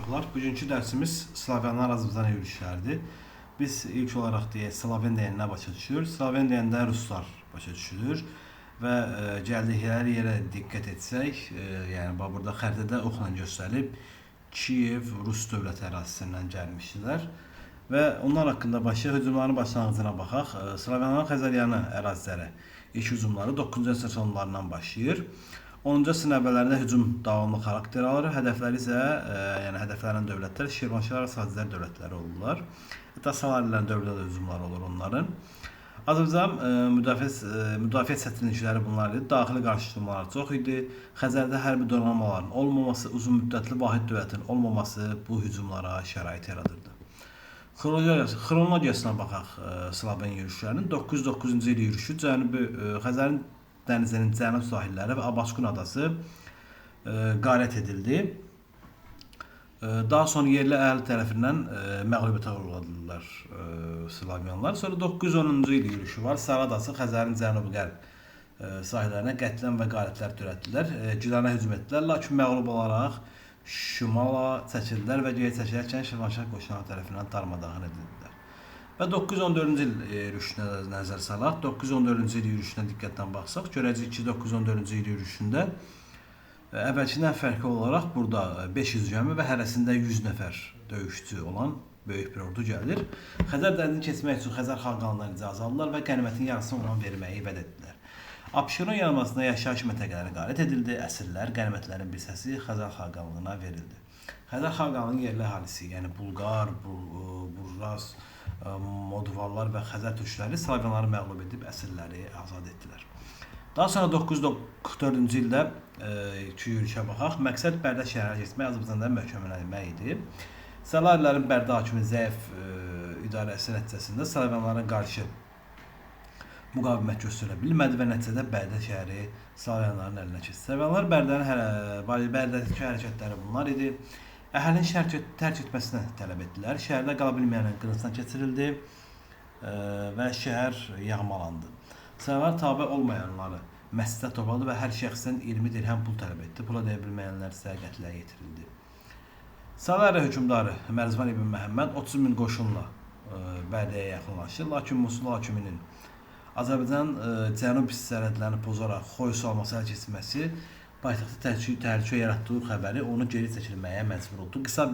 uşaqlar. Bugünkü dərsimiz Slavyanlar Azərbaycana yürüşlərdir. Biz ilk olaraq Slaven deyəndə nə başa düşür? Slaven deyəndə ruslar başa düşülür və gəldikləri yerə diqqət etsək, yəni burada xəritədə oxla göstərilib Kiyev Rus dövlət ərazisindən gəlmişdilər və onlar haqqında hücumların başlanğıcına baxaq. Slavyanların Xəzəryanı ərazilərə ilk hücumları 9-cu əsr sonlarından başlayır. 10-cu əsrin əvvəllərində hücum davamlı xarakter alır. Hədəfləri isə, yəni hədəflənən dövlətlər Şirvanşahlar və Sacilər dövlətləri olurlar. Hətta Salarilərin dövlətdə hücumları olur onların. Azərbaycan müdafiə çətinlikləri bunlar idi. Daxili qarşıdurmalar çox idi. Xəzərdə hərbi donanmaların olmaması, uzun müddətli vahid dövlətin olmaması bu hücumlara şərait yaradırdı. Xronologiyasına baxaq Slaven yürüşlərinin. 909-cu il yürüşü Cənubi Xəzərin dənizinin cənub sahilləri və Abaskun adası qarət edildi. Daha sonra yerli əhali tərəfindən məğlubiyyətə uğradılar Slavyanlar. Sonra 910-cu il yürüşü var. Sara adası Xəzərin cənubi-qərb sahillərinə qətlən və qarətlər törətdilər. Gilanə hücum etdilər, lakin məğlub olaraq şimala çəkildilər və geri çəkilərkən Şirvanşah qoşunları tərəfindən darmadağın edildilər. Və 914-cü il yürüşünə nəzər salaq. 914-cü il yürüşünə diqqətlə baxsaq, görəcəyik ki, 914-cü il yürüşündə əvvəlkindən fərqli olaraq burada 500 gəmi və hərəsində 100 nəfər döyüşçü olan böyük bir ordu gəlir. Xəzər dənizini keçmək üçün Xəzər xaqanından icazə aldılar və qənimətin yarısını ona verməyi vəd etdilər. Abşeron yarımadasında yaşayış məntəqələri qarət edildi. Əsirlər, qənimətlərin bir hissəsi Xəzər xaqanlığına verildi. Xəzər xaqanlığının yerli əhalisi, yəni Bulqar, Burras, Modvallar və Xəzər türkləri Slavyanları məğlub edib əsirləri azad etdilər. Daha sonra 944-cü ildə yürüşə baxaq. Məqsəd Bərdə şəhərə getmək, Azərbaycanda möhkəmlənmək idi. Salarilərin Bərdə hakimi zəif idarəsi nəticəsində Slavyanlara qarşı müqavimət göstərə bilmədi və nəticədə Bərdə şəhəri Slavyanların əlinə keçdi. Slavyanlar Bərdədəki hərəkətləri bunlar idi. Əhalinin şəhər tərk etməsini tələb etdilər. Şəhərdə qala bilməyənlərin qılıncdan keçirildi və şəhər yağmalandı. Slavyanlar tabe olmayanları məscidə topladı və hər şəxsdən 20 dirhəm pul tələb etdi. Pula deyə bilməyənlər isə qətlə yetirildi. Salari hökmdarı Mərzban ibn Məhəmməd 30 min qoşunla Bərdəyə yaxınlaşdı. Lakin Musul hakiminin Azərbaycan cənub sərhədlərini pozaraq Xoy salması ələ keçirməsi paytaxtda təhlükə yaratdığı xəbəri onu geri çəkilməyə məcbur oldu. Qısa,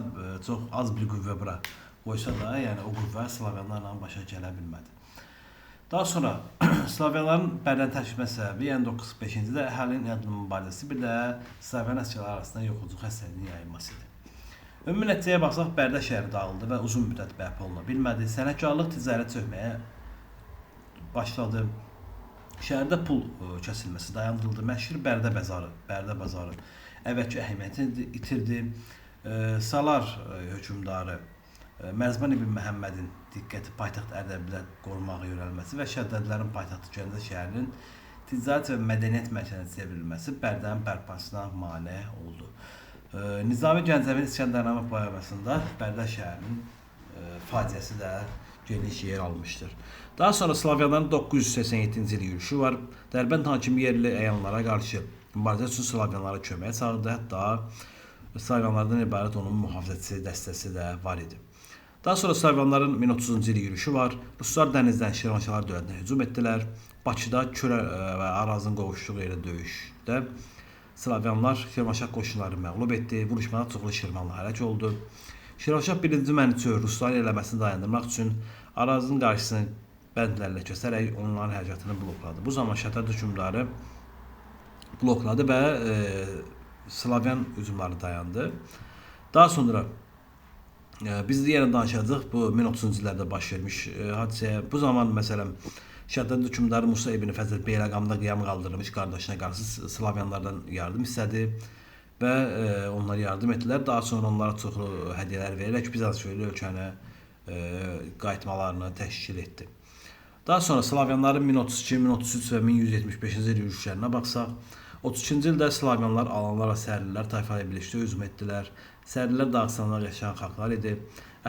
çox az bir qüvvə bura qoysa da, yəni o qüvvə Slavyanlarla başa gələ bilmədi. Daha sonra Slavyanların Bərdən tərk etməsi səbəbi, yəni 945-ci ildə əhalinin inadlı mübarizəsi, bir də Slavyan əsgərləri arasında yoxucu xəstəliyinin yayılması idi. Ümumi nəticəyə baxsaq, Bərdə şəhəri dağıldı və uzun müddət bərpa oluna bilmədi. Sənətkarlıq ticarət çökməyə başladı. Şəhərdə pul kəsilməsi dayandırıldı. Məşhur Bərdə bazarı əvvəlki əhəmiyyətini itirdi. Salar hökmdarı Mərzban ibn Məhəmmədin diqqəti paytaxt Ərdəbilə qorumağa yönəlməsi və Şəddədilərin paytaxtı Gəncə şəhərinin ticarət və mədəniyyət mərkəzinə çevrilməsi Bərdənin bərpasına mane oldu. Nizami Gəncəvin İskəndərnamə poemasında Bərdə şəhərinin faciəsi də geniş yer almışdır. Daha sonra Slavyanların 987-ci il yürüşü var. Dərbənd hakimi yerli əyanlara qarşı mübarizə üçün Slavyanlara köməyə çağırdı. Hətta Slavyanlardan ibarət onun mühafizəçisi dəstəsi də var idi. Daha sonra Slavyanların 1030-cu il yürüşü var. Ruslar dənizdən Şirvanşahlar dövlətinə hücum etdilər. Bakıda Körə və Arazın qovuşduğu yerdə döyüşdə Slavyanlar Şirvanşah qoşunları məğlub etdi. Vuruşmada çoxlu Şirvanlı həlak oldu. Şirvanşah 1-ci Mənüçü Rusların eləməsini dayandırmaq üçün Arazın qarşısını bəndlərlə kəsərək onların hərəkatını blokladı. Bu zaman Şəddad hökmdarı blokladı və Slavyan hücumları dayandı. Daha sonra biz yenə danışacağıq bu 1030-cu illərdə baş vermiş hadisəyə. Bu zaman məsələn Şəddad hökmdarı Musa ibn Fəzl Beyləqamda qiyam qaldırmış qardaşına qarşı Slavyanlardan yardım istədi və onlar yardım etdilər. Daha sonra onlara çoxlu hədiyyələr verərək Bizans-Şöylü ölkəni qayıtmalarını təşkil etdi. Daha sonra Slavyanların 1032, 1033 və 1175-ci il yürüşlərinə baxsaq, 32-ci ildə Slavyanlar Alanlar və Sərlilər tayfaları birlikdə hücum etdilər. Sərlilər Dağıstanlar yaşayan xalqlar idi.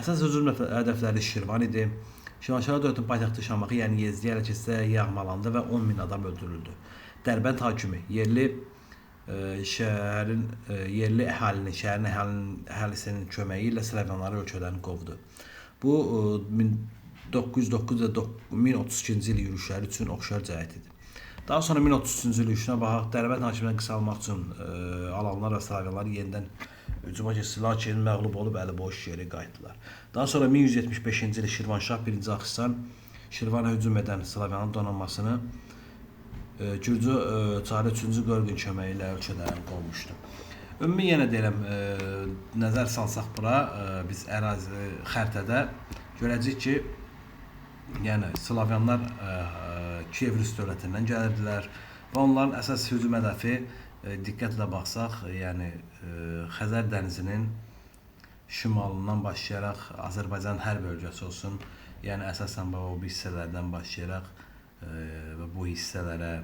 Əsas hücum hədəfləri Şirvan idi. Şirvanşahlar dövlətinin paytaxtı Şamaxı, yəni Yezdiyə ələ keçsə yağmalandı və 10 min adam öldürüldü. Dərbənd hakimi yerli şəhərin yerli əhalinin, şəhərin əhalisinin köməyi ilə Slavyanları ölkədən qovdu. Bu 1909 və 1032-ci il yürüşləri üçün oxşar cəhət idi. Daha sonra 1033-cü il yürüşünə baxaq, Dərbənd hakimiyyətini qısalmaq üçün Alanlar və Slavyanlar yenidən hücuma keçdilər, lakin məğlub olub əli boş geri qayıtdılar. Daha sonra 1175-ci il Şirvanşah 1-ci Axistan Şirvana hücum edən Slavyanın donanmasını Gürcü Çarı 3-cü Qorqun köməyi ilə ölkədən qovmuşdu. Ümumi yenə deyirəm, nəzər salsaq bura, biz ərazi xəritədə görəcəyik ki, yəni Slavyanlar Kiyev Rus dövlətindən gəlirdilər və onların əsas hücum hədəfi diqqətlə baxsaq, yəni Xəzər dənizinin şimalından başlayaraq Azərbaycan hər bölgəsi olsun, yəni əsasən bu hissələrdən başlayaraq və bu hissələrə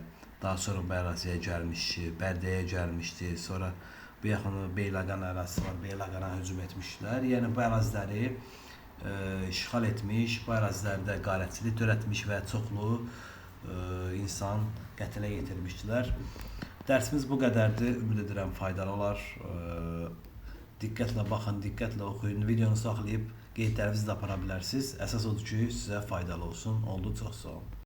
daha sonra bu əraziyə gəlmişdi, Bərdəyə gəlmişdi, sonra bu yaxını Beyləqan ərazisi var, Beyləqana hücum etmişdilər. Yəni bu əraziləri işğal etmiş, bu ərazilərdə qarətçilik törətmiş və çoxlu insan qətlə yetirmişdilər. Dərsimiz bu qədərdir. Ümid edirəm faydalı olar. Diqqətlə baxın, diqqətlə oxuyun. Videonu saxlayıb qeydlərinizi də apara bilərsiniz. Əsas odur ki, sizə faydalı olsun. Oldu, çox sağ olun.